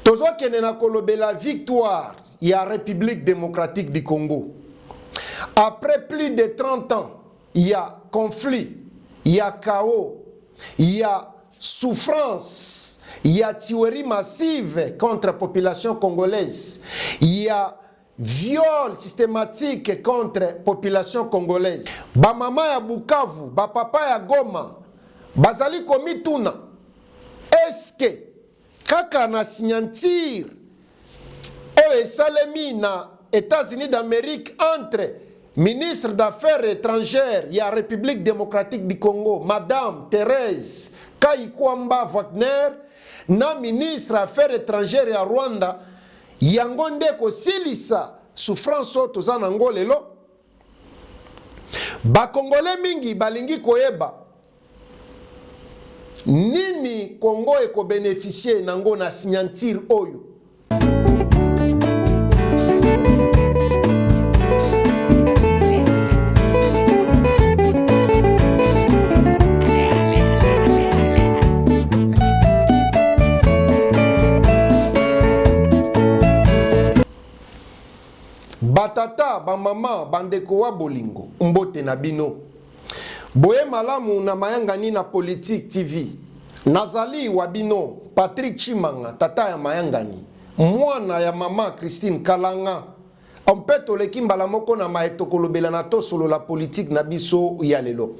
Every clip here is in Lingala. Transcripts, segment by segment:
Tozo kenena kolobe la victoire, il y a République démocratique du Congo. Après plus de 30 ans, il y a conflit, il y a chaos, il y a souffrance, il y a tuerie massive contre la population congolaise, il y a viol systématique contre la population congolaise. Ba mama ya Bukavu, ba papa ya Goma, bazali komituna. Est-ce que kaka na signature o esalemi na États-Unis d'Amérique entre ministre d'Affaires étrangères ya République démocratique du Congo, Madame Thérèse Kayikwamba Wagner, na ministre d'Affaires étrangères ya Rwanda, yango nde kosilisa souffrance oyo toza nango lelo? Bakongole mingi balingi koyeba nini Congo eko bénéficier nango na signature oyo. Batata, ba mama, bandeko wa bolingo, mbote na bino. Boye malamu na mayangani na Politique TV. Nazali wa bino, Patrick Chimanga, tata ya mayangani. Mwana ya mama Christine Kalanga. Ampeto lekimba la moko na maetokolobela na tosolo la politique na biso ya lelo.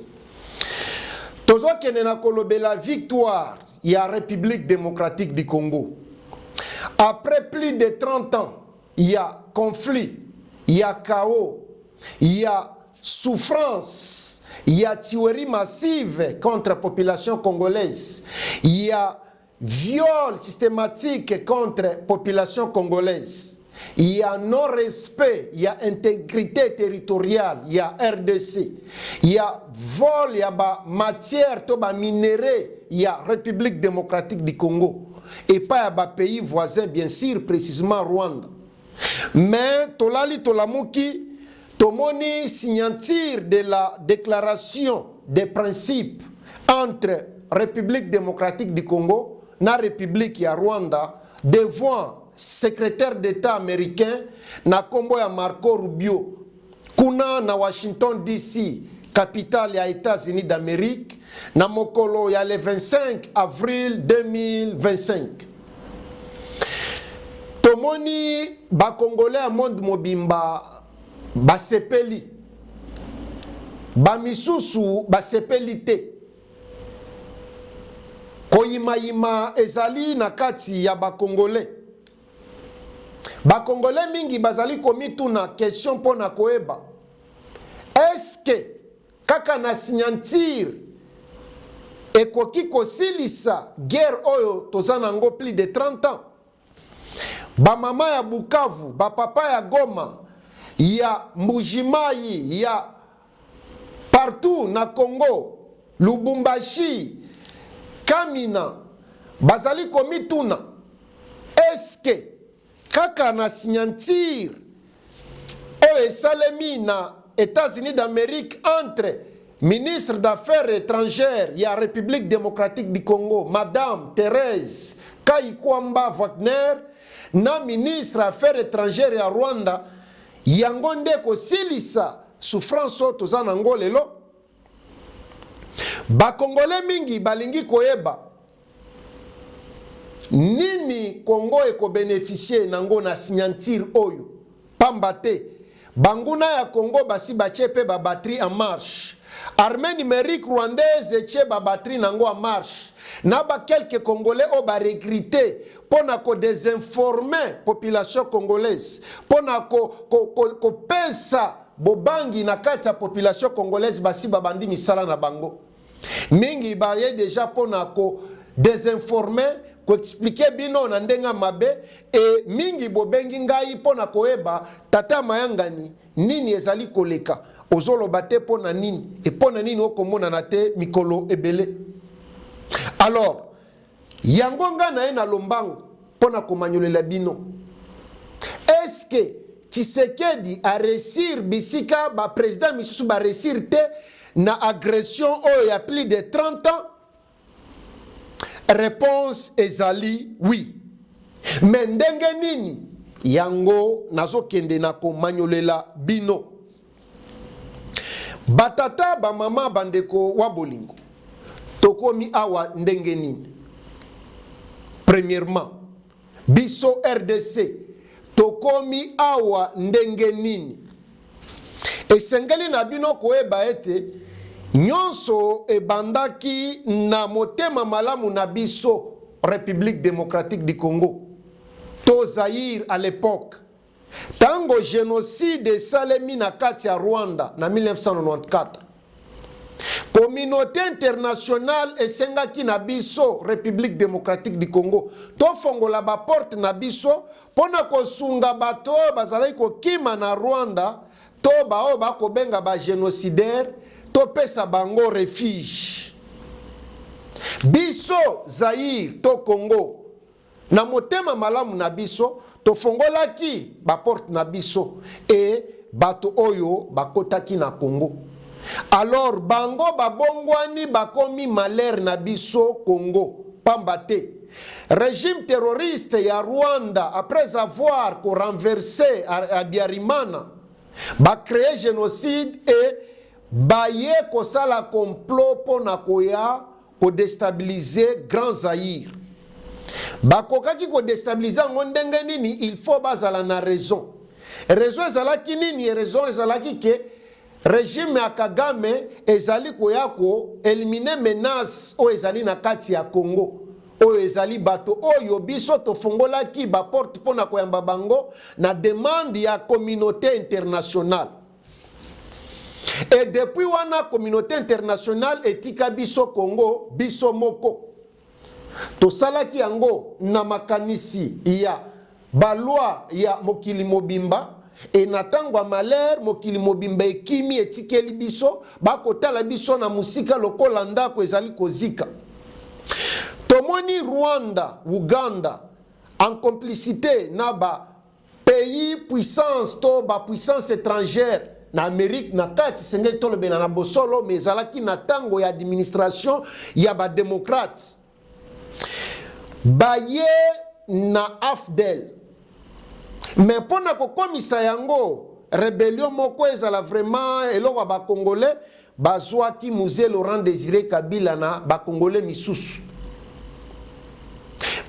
Tozo kene na kolobela victoire ya République démocratique du Congo. Après plus de 30 ans, il y a conflit, il y a chaos, il y a souffrance, il y a tuerie massive contre la population congolaise, il y a viol systématique contre la population congolaise, il y a non-respect, il y a intégrité territoriale, il y a RDC, il y a vol, il y a matière, il y a minerais, il y a République démocratique du Congo. Et pas à pays voisins, bien sûr, précisément Rwanda. Mais tolali tolamuki tomoni signature de la déclaration des principes entre République démocratique du Congo na République ya Rwanda devant secrétaire d'État américain na kombo ya Marco Rubio kuna na Washington DC, capitale ya États-Unis d'Amérique, na mokolo ya le 25 avril 2025. Tomoni ba Congolais a monde mobimba ba sepeli, ba misusu ba sepeli te. Koyima ezali na kati ya ba Congolais. Ba Congolais mingi bazali komituna question pona koeba. Est-ce que kaka na signature ekoki kosilisa guerre oyo toza nango plus de 30 ans? Ba mama ya Bukavu, ba papa ya Goma, ya Mbujimai, ya partout na Congo, Lubumbashi, Kamina, bazali komituna. Est-ce que kaka na signature oyo esalemi na États-Unis d'Amérique entre ministre d'Affaires étrangères ya République démocratique du Congo, Madame Thérèse Kayikwamba Wagner, na ministre d'Affaires étrangères ya Rwanda, yango nde kosilisa souffrance oyo toza nango lelo? Bakongole mingi balingi koyeba nini Congo eko bénéficier nango na signature oyo. Pamba te banguna ya Congo basi batie pe ba batterie en marche. Armée numérique rwandaise etie ba batterie nango en marche. Na ba quelques Congolais o ba recruter pona ko désinformer population congolaise, pona ko pesa bobangi na kati ya population congolaise basi babandi misala na bango. Mingi ba ye déjà pona ko désinformer, ko expliquer bino na ndenga mabe, et mingi bobengi ngai pona koeba tata mayangani nini ezali koleka ozolo bate pona nini et pona nini okomona na te mikolo ebele. Alors yango nga na ena lombango pona komanyolela bino, est-ce que Tshisekedi a réussir bisika ba président misusu ba réussir te na agression oyo ya plus de 30 ans? Réponse ezali oui. Mais ndenge nini yango nazokende na komanyolela bino. Batata ba mama bandeko wa bolingo tokomi awa ndenge nini. Premièrement, biso RDC tokomi awa ndenge nini. Esengeli na bino koeba ete nyonso ebandaki na motema malamu na biso République démocratique du Congo to Zaïre à l'époque. Tango génocide salemi na kati ya Rwanda na 1994. Communauté internationale esengaki na biso République démocratique du Congo to fongola ba porte na biso pona kosunga bato bazalaki kokima na Rwanda to bao bakobenga ba génocidaire to pesa bango refuge. Biso Zaïre to Congo na motema malamu na biso to fongolaki ba porte na biso e bato oyo bakotaki na Congo. Alors bango babongwani bakomi malheur na biso Congo pambate. Régime terroriste ya Rwanda après avoir renversé Abiyarimana ba créé génocide et baye kosala complot pona koya ko déstabiliser Grand Zaïre. Bakokaki ko déstabiliser ngondenge nini il faut bazala na raison. Raison ezalaki nini? Raison ezalaki ke régime ya Kagame ezali koya ko éliminer menace o ezali na kati ya Congo. O ezali bato oyo biso to fongolaki ba porte pona koyamba bango na demande ya communauté internationale. Et depuis wana communauté internationale etika biso Congo biso moko. To salaki yango na makanisi ya balwa ya mokili mobimba e natangwa malheur mokili mobimba ekimi etikeli biso bakotala biso na musika lokola ndako ezali kozika. Tomoni Rwanda, Uganda en complicité na ba pays puissance to ba puissance étrangère na Amérique na kati sengeli tolobela na bosolo mais ezalaki na tango ya administration ya ba démocrate. Baye na AFDEL. Mais pona ko komisa yango rébellion moko ezala vraiment eloko ba congolais bazwaki musée Laurent Désiré Kabila na ba congolais misusu.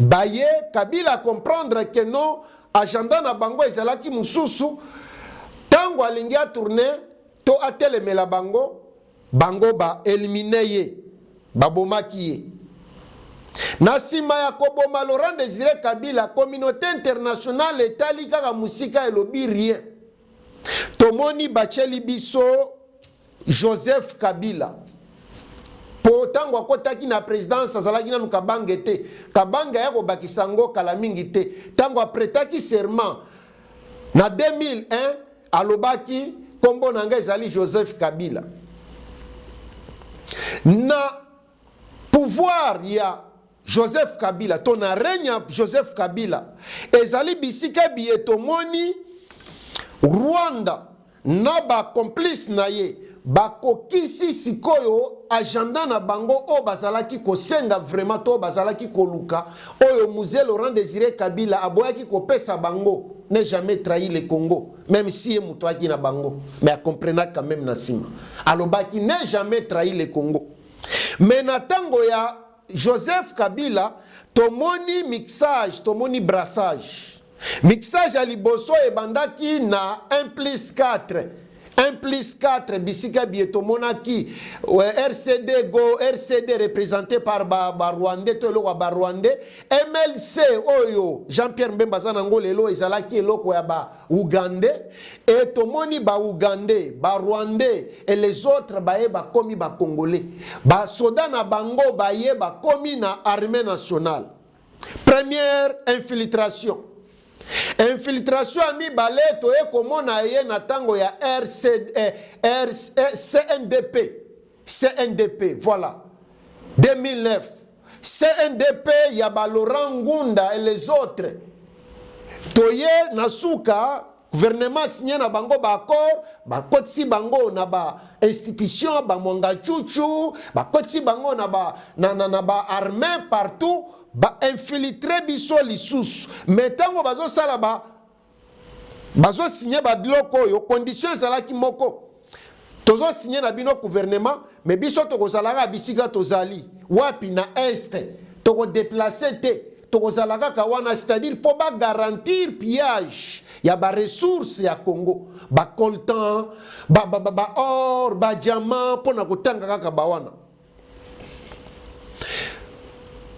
Baye Kabila comprendre que non agenda na bango ezalaki mususu tango alingi a tourner to atelemela bango bango ba éliminer ye babomaki ye. Na sima ya koboma Laurent Désiré Kabila, communauté internationale etali kaka musika elobi rien. Tomoni bacheli biso Joseph Kabila. Po tango akotaki na présidence azalaki na Kabange te. Kabanga ya kobakisa ngo kala mingi te. Tango apretaki serment na 2001 alobaki kombo nanga ezali Joseph Kabila. Na pouvoir ya Joseph Kabila, ton règne Joseph Kabila, ezali bisika bietomoni Rwanda na ba complice na ye bakokisi sikoyo agenda na bango o bazalaki kosenga vraiment to bazalaki koluka oyo musée Laurent Désiré Kabila aboyaki kopesa bango ne jamais trahi le Congo même si mutoaki na bango mais a comprendre quand même na sima alobaki ne jamais trahi le Congo. Mais na tango ya Joseph Kabila tomoni mixage tomoni brassage. Mixage à liboso e bandaki na 1+4 1+4 bisika bietomonaki RCD go RCD représenté par ba Rwandais to lo ba Rwandais MLC oyo Jean-Pierre Mbemba zanango lelo ezalaki eloko ya ba Ougandais et tomoni ba Ougandais ba Rwandais et les autres baye ba komi ba Congolais ba soda na bango baye ba komi na armée nationale. Première infiltration. Infiltration ami baleto e komona ye na tango ya CNDP voilà 2009 CNDP ya ba Laurent Ngunda et les autres toye nasuka gouvernement signé na bango ba accord ba kotisi bango na ba institution ba mwanga chuchu ba kotisi bango na ba armée partout ba infiltrer biso lisusu mais tango bazo sala bazo signé ba biloko yo condition ezalaki moko tozo signé na bino gouvernement mais biso tokozalaka bisika tozali wapi na este toko déplacer te tokozalaka kawana c'est-à-dire pour ba garantir pillage ya ba ressources ya Congo ba coltan ba or ba diamant pona kotanga kaka bawana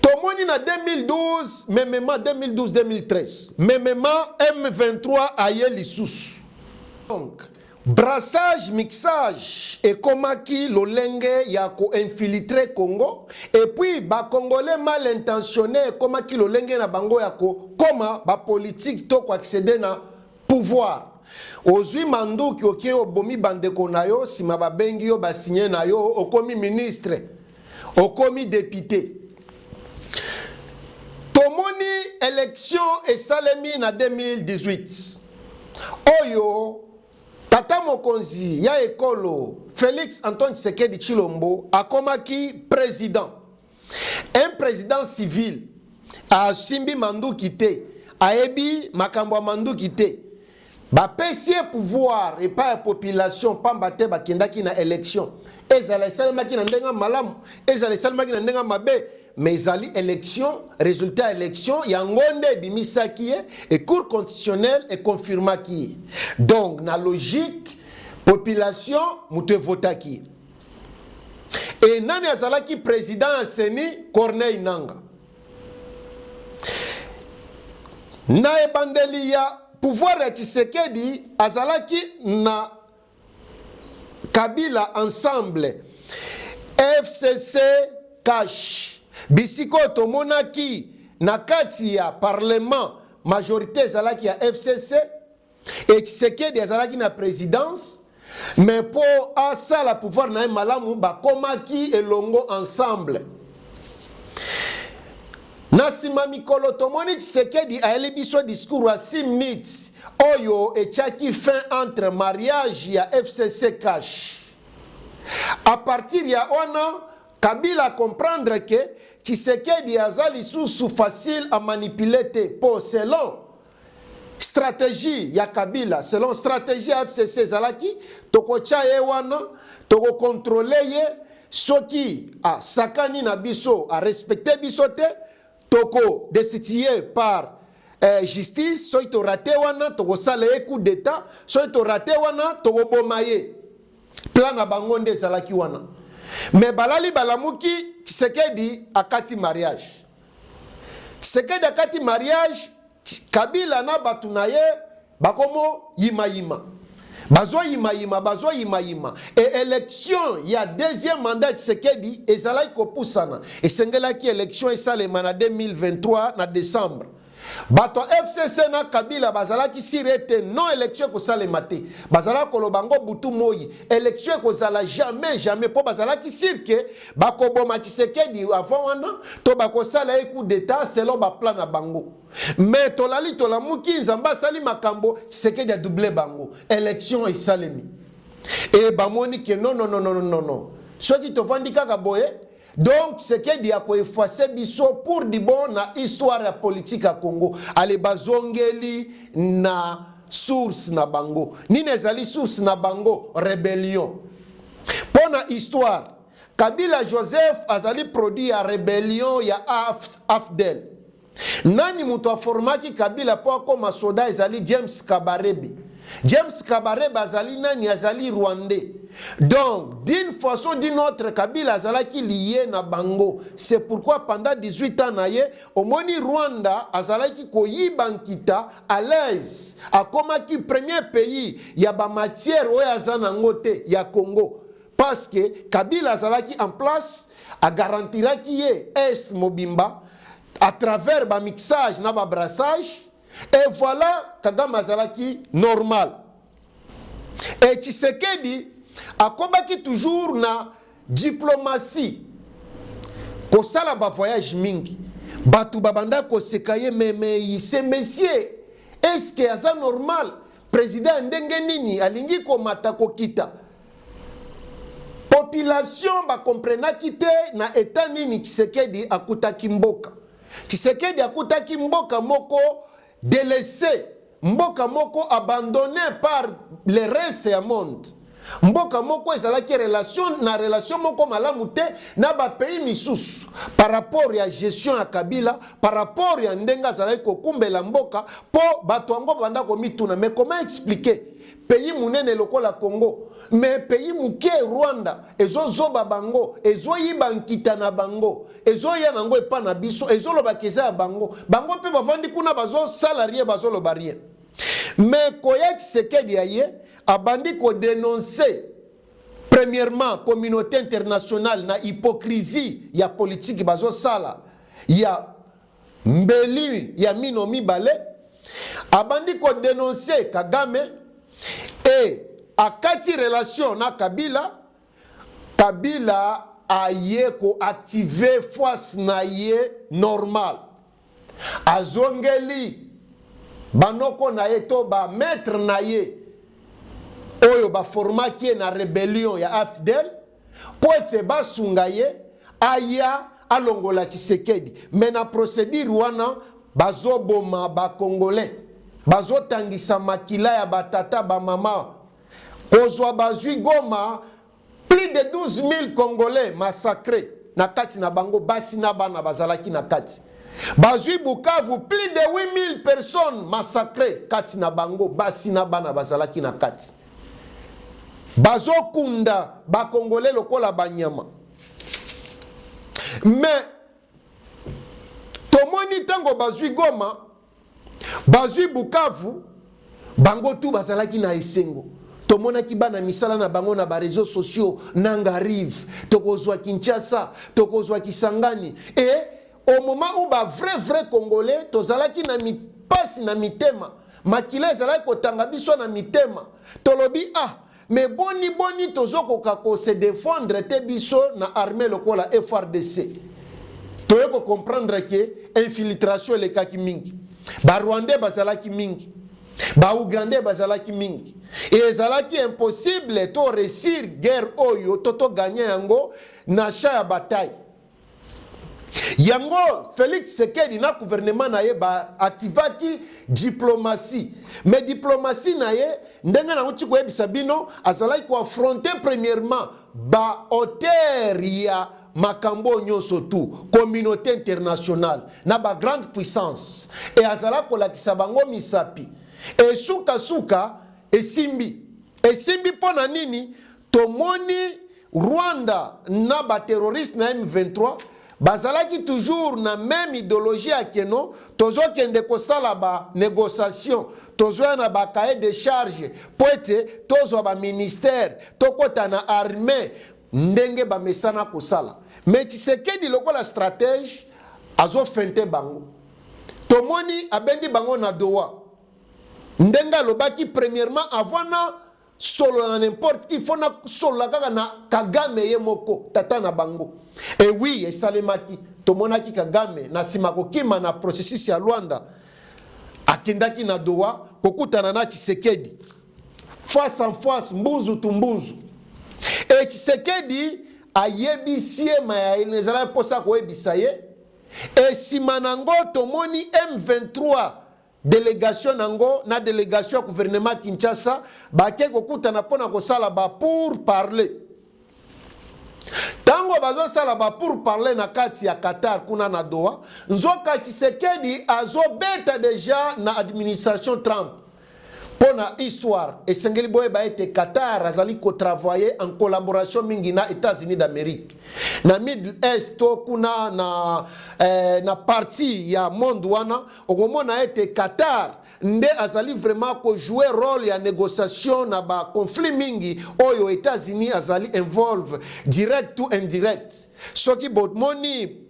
tomoni na 2012 memema 2012-2013 memema M23 aye lisusu donc brassage, mixage et komaki lolenge ya ko infiltrer Congo et puis ba congolais mal intentionnés komaki lolenge na bango ya ko koma ba politique to ko accéder na pouvoir ozwi manduki okie obomi bandeko na yo sima ba bengi yo ba signé na yo okomi ministre okomi député tomoni élection et salemi na 2018 oyo Tata Mokonzi ya ekolo Félix Antoine Tshisekedi Tshilombo akomaki président. Un président civil a simbi manduki te, aebi makambo manduki te. Ba pesie pouvoir et pas la population pamba te bakendaki na élection. Ezala salemaki na ndenga malamu, ezala salemaki na ndenga mabe. Mais zali élection, résultat élection, yangonde bimisaki et cour constitutionnel et confirmaki. Donc, na logique, population, moute votaki. Et nani azalaki président Seni Corneille Nanga. Na ebandeli ya pouvoir ya Tshisekedi azalaki na Kabila ensemble. FCC cash. Bisiko tomonaki na kati ya parlement majorité zalaki ya FCC et Tshisekedi azalaki na présidence mais pour asa la pouvoir na malamu ba komaki elongo ensemble na sima mikolo tomoni Tshisekedi aeli biso discours à 6 minutes oyo etiaki fin entre mariage ya FCC cash à partir ya ona Kabila comprendre que Tshisekedi azali sous facile à manipuler pour selon stratégie ya Kabila, selon stratégie FCC zalaki, toko chaye wana, toko contrôler ye, soki a sakani na biso, a respecter biso te, toko destitué par justice, soki to raté wana, toko sale coup d'état, soki to raté wana, toko bomaye. Plan na bangonde zalaki wana. Mais balali balamuki Tshisekedi akati mariage. Tshisekedi akati mariage Kabila na batu na ye bakomo yima yima. Bazo yima yima. Et élection il y a deuxième mandat Tshisekedi ezalaki kopusana. Et sengelaki élection esalema na 2023 na décembre. Bato FCC na Kabila bazalaki sirete non élection ko salema te. Bazala kolobango butu moyi. Élection ko sala jamais po bazalaki sirke bakoboma Tshisekedi avant wana to bakosala coup d'état selon ba plan na bango. Mais tolali tolamuki nzamba sali makambo Tshisekedi a doublé bango. Élection esalemi. Et bamoni ke non. Soki to vandika ka boye donc, ce qui dit à quoi effacer biso pour di bon na histoire ya politique à Congo. Ale bazongeli na source na bango. Ni nezali source na bango rébellion. Pona histoire, Kabila Joseph azali produit ya rébellion ya AFDEL. Nani muto a formaki Kabila po koma soda ezali James Kabarebe. James Kabarebe azali nani azali rwandais. Donc, d'une façon ou d'une autre, Kabila azalaki lié na bango. C'est pourquoi pendant 18 ans naye, au moni Rwanda azalaki ko yibankita à l'aise. A komaki premier pays ya ba matière oya azana ngote ya Congo. Parce que Kabila azalaki en place a garantira ki ye est mobimba à travers ba mixage na ba brassage. Et voilà Kagame azalaki normal. Et Tshisekedi akobaki toujours na diplomatie ko sala ba voyage mingi batu babanda ko sekaye mais ce monsieur est-ce que ça normal président ndenge nini alingi komata kokita population bakomprenaki te na eta nini Tshisekedi akutaki mboka. Tshisekedi akutaki mboka moko délaissé, mboka moko abandonné par le reste ya monde. Mboka moko ezalaki relation moko malamu te na ba pays misusu par rapport ya gestion ya Kabila, par rapport ya ndenga azalaki kokumbela mboka po bato yango banda komituna. Mais comment expliquer pays munene lokola Congo, mais pays muke Rwanda ezozoba bango, ezoyiba nkita na bango, ezoya nango epa na biso, ezoloba keza ya bango, bango mpe bavandi kuna bazo salarié bazoloba rien. Mais koya Tshisekedi aye abandi ko dénoncer premièrement communauté internationale na hypocrisie ya politique bazo sala ya mbeli ya mino mibale, abandi ko dénoncer Kagame et akati relation na Kabila. Kabila aye ko activer force na ye normal, azongeli banoko na ye to ba maître na ye oyo ba formaki na rébellion ya AFDEL po ete basunga ye aya alongola Tshisekedi. Mais na procédure wana bazoboma ba Congolais, bazotangisa makila ya batata ba mama, kozwa bazwi Goma plus de 12 000 Congolais massacrés na kati na bango, basi na bana bazalaki na kati. Bazui Bukavu plus de 8 000 personnes massacrées kati na bango, basi na bana bazalaki na kati. Bazo kunda ba Congolais lokola banyama. Mais tomoni tango bazui Goma, bazui Bukavu, bango tu bazalaki na esengo. Tomona ki bana misala na bango na ba réseaux sociaux nanga rive, tokozwa Kinshasa, tokozwa Kisangani. Et au moment où ba vrai Congolais tozalaki na mipasi na mitema, makila ezalaki kotanga biso na mitema, tolobi mais boni tozoko kako se défendre te biso na armée lokola FRDC. Toyeko comprendre que infiltration le kaki mingi, ba Rwandais bazalaki mingi, ba Ougandais bazalaki mingi, et ezalaki impossible to réussir guerre oyo toto gagner yango na cha ya bataille. Yango Félix Tshisekedi na gouvernement na ye ba activaki diplomatie. Mais diplomatie na ye ndenga na uti ko ebisa bino azalaki ko affronter premièrement ba auteur ya makambo nyonso tu communauté internationale na ba grande puissance, et azala ko lakisa bango misapi et suka esimbi pona nini tomoni Rwanda na ba terroriste na M23 bazalaki toujours na même idéologie ya keno, tozo kende kosala ba négociation, tozo na ba cahier de charge poete tozo ba ministère tokota na armée ndenge ba mesana kosala. Mais Tshisekedi lokola stratège azo fente bango, tomoni abendi bango na doa ndenga lobaki premièrement avant na solo na n'importe qui faut na solo la kaka na Kagame ye moko tata na bango. Et oui, et salemaki tomonaki Kagame na simako kima na processus ya Luanda akendaki na doa kokutana na Tshisekedi face en face, mbuzu tumbuzu. Et Tshisekedi ayebisi ma ya inezala posa ko ebisa ye, et simanango tomoni M23 délégation nango na délégation gouvernement Kinshasa bake kokutana pona kosala ba pour parler. Tango bazo sala ba pour parler na kati ya Qatar kuna na Doha, nzoka Tshisekedi azo beta déjà na administration Trump. Pona histoire et sengeli boye ba ete Qatar azali ko travailler en collaboration mingi na États-Unis d'Amérique. Na Middle East to kuna na partie ya monde wana okomona ete Qatar nde azali vraiment ko jouer rôle ya négociation na ba conflit mingi oyo États-Unis azali involve direct ou indirect. Soki botmoni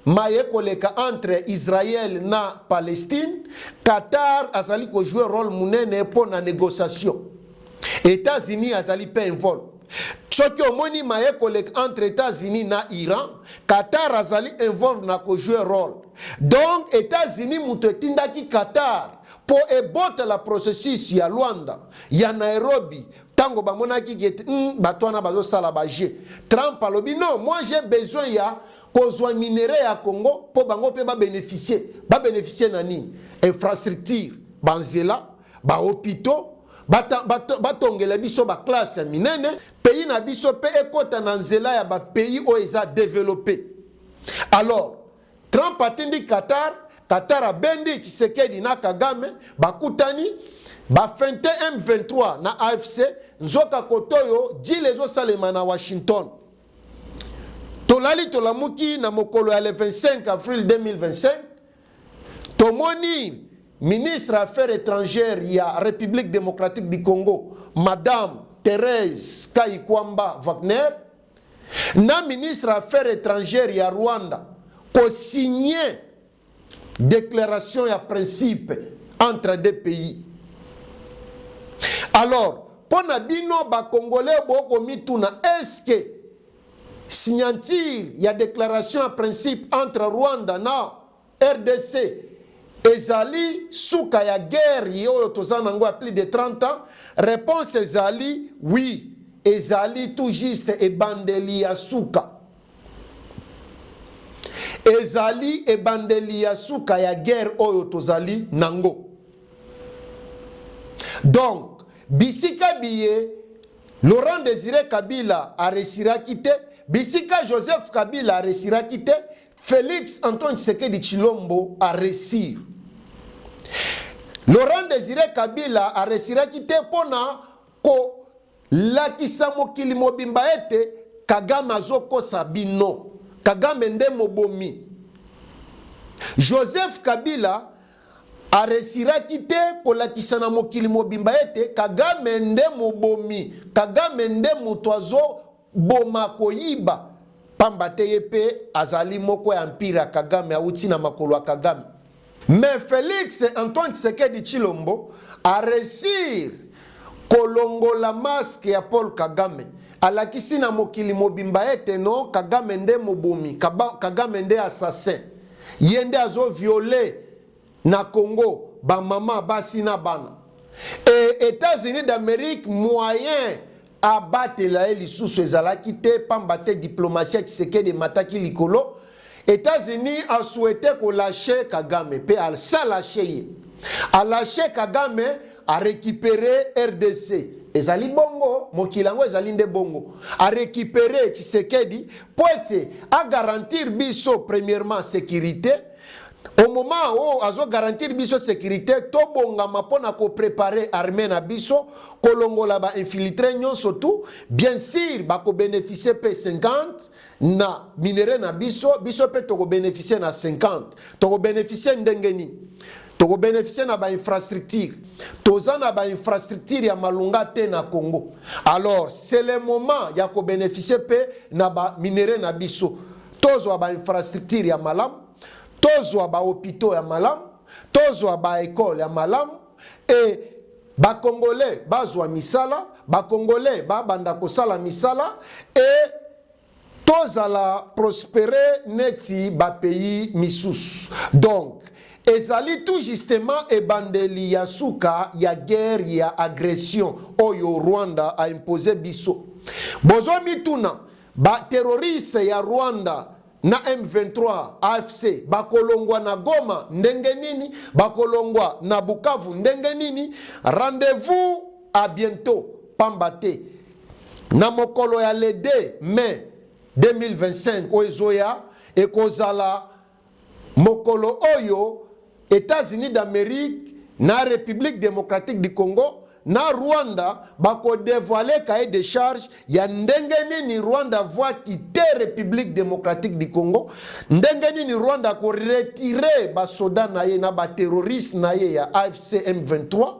maye koleka entre Israël na Palestine, Qatar azali ko jouer rôle munene pour na négociation. États-Unis azali pe involve. Soki omoni maye koleka entre États-Unis na Iran, Qatar azali involve na ko jouer rôle. Donc, États-Unis mutotindaki Qatar pour ébota la processus ya Luanda, ya Nairobi. Tango bamonaki gete batwana bazo sala baje. Trump alobi non, moi j'ai besoin ya kozwa minéraux ya Congo pour bango pe ba bénéficier nani infrastructure banzela ba hôpitaux batongela biso ba classe minene pays na biso pe ekota na nzela ya ba pays o eza développé. Alors Trump atindi Qatar a bendi Tshisekedi na Kagame bakutani ba fente M23 na AFC nzoka kotoyo jile zo salema na Washington. Tolali tolamuki na mokolo ya le 25 avril 2025 tomoni ministre affaires étrangères ya République démocratique du Congo Madame Thérèse Kayikwamba Wagner na ministre affaires étrangères ya Rwanda ko signé déclaration ya principe entre deux pays. Alors, pour nabino ba Congolais boko mituna, est-ce que signature ya déclaration ya principe entre Rwanda na RDC ezali suka ya guerre yo tozana ngo plus de 30 ans? Réponse ezali oui, ezali tout juste ebandeli ya suka. Ezali ebandeli ya suka ya guerre oyo tozali nango. Donc, bisika biye Laurent Désiré Kabila a resira quitté, bisika Joseph Kabila a resira quitté, Félix Antoine Tshisekedi Tshilombo a resir. Laurent Désiré Kabila a resira quitté pona ko lakisa mokili mobimba ete Kagame azoko sabino. Kagame nde mobomi. Joseph Kabila a resiraki te kolakisa na mokili mobimba ete Kagame nde mobomi. Kagame nde mutwazo boma koyiba. Pamba te yepe azali moko ya empire ya Kagame auti na makolo ya Kagame. Mais Félix Antoine Tshisekedi Tshilombo a resir kolongola masque ya Paul Kagame. Alakisi na mokili mobimba ete no Kagame nde mobomi, Kagame nde assassin. Yende azo violé na Congo ba mama basi na bana. Et États-Unis d'Amérique moyen à battre la lisusu ezalaki te pamba te diplomatie Tshisekedi mataki likolo. États-Unis a souhaité ko lâcher Kagame pe al sa lâcher. A lâcher Kagame a récupérer RDC. Ezali bongo, mokilango ezali nde bongo. A récupérer Tshisekedi pour à garantir biso premièrement sécurité. Au moment où azo garantir biso sécurité, to bonga mapona ko préparer armée na biso, kolongola ba infiltrer nyonso tout, bien sûr ba ko bénéficier P50 na minéraux na biso, biso pe to ko bénéficier na 50. To ko bénéficier ndengeni. To ko bénéficier na ba infrastructure. Tozana ba infrastructure ya malunga te na Congo. Alors, c'est le moment ya ko bénéficier pe na ba minéraux na biso. Tozo ba infrastructure ya malam. Tozo ba hôpitaux ya malam, tozo ba école ya malam, et ba Congolais bazwa misala, ba Congolais ba banda kosala misala, et tozala prospérer neti ba pays misus. Donc, ezali tout justement ebandeli ya suka ya guerre ya agression oyo Rwanda a imposé biso. Bozo mituna ba terroriste ya Rwanda na M23 AFC bakolongwa na Goma ndenge nini, bakolongwa na Bukavu ndenge nini. Rendez-vous à bientôt pambate na mokolo ya le 2 mai 2025 oezoya ekozala mokolo oyo États-Unis d'Amérique na République démocratique du Congo na Rwanda bako dévoiler cahier de charge ya ndenge nini Rwanda voit quitter République démocratique du Congo, ndenge nini Rwanda ko retirer ba soda na ye na ba terroriste na ye ya AFC M23,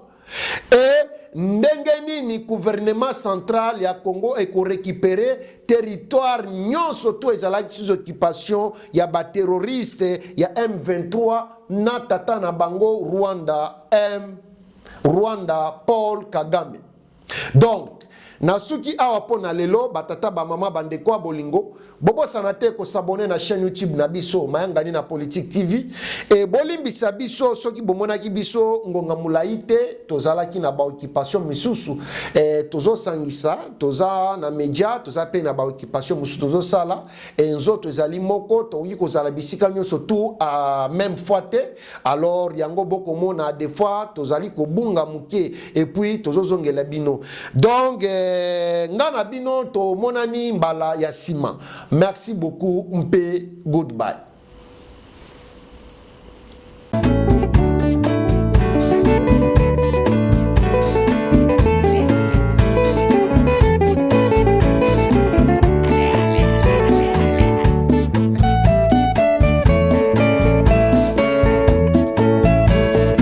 et ndenge nini gouvernement central ya Congo e ko récupérer territoire nyonso to ezalaki sous occupation ya ba terroriste ya M23 na tata na bango Rwanda Paul Kagame. Donc, na suki awa po na lelo batata ba mama bandeko ya bolingo bobo sanate ko s'abonner na chaîne YouTube na biso Mayangani na Politique TV et bolimbisa biso soki bomonaki biso ngonga mulaite tozalaki na ba occupation misusu tozo sangisa toza na media toza pe na ba occupation misusu tozo sala et nzoto ezali moko toyi ko zala bisika nyonso tout à même fois te alors yango boko mona des fois tozali ko bunga muke et puis tozo zongela bino donc ngana bino to monani mbala ya sima merci beaucoup mpe goodbye.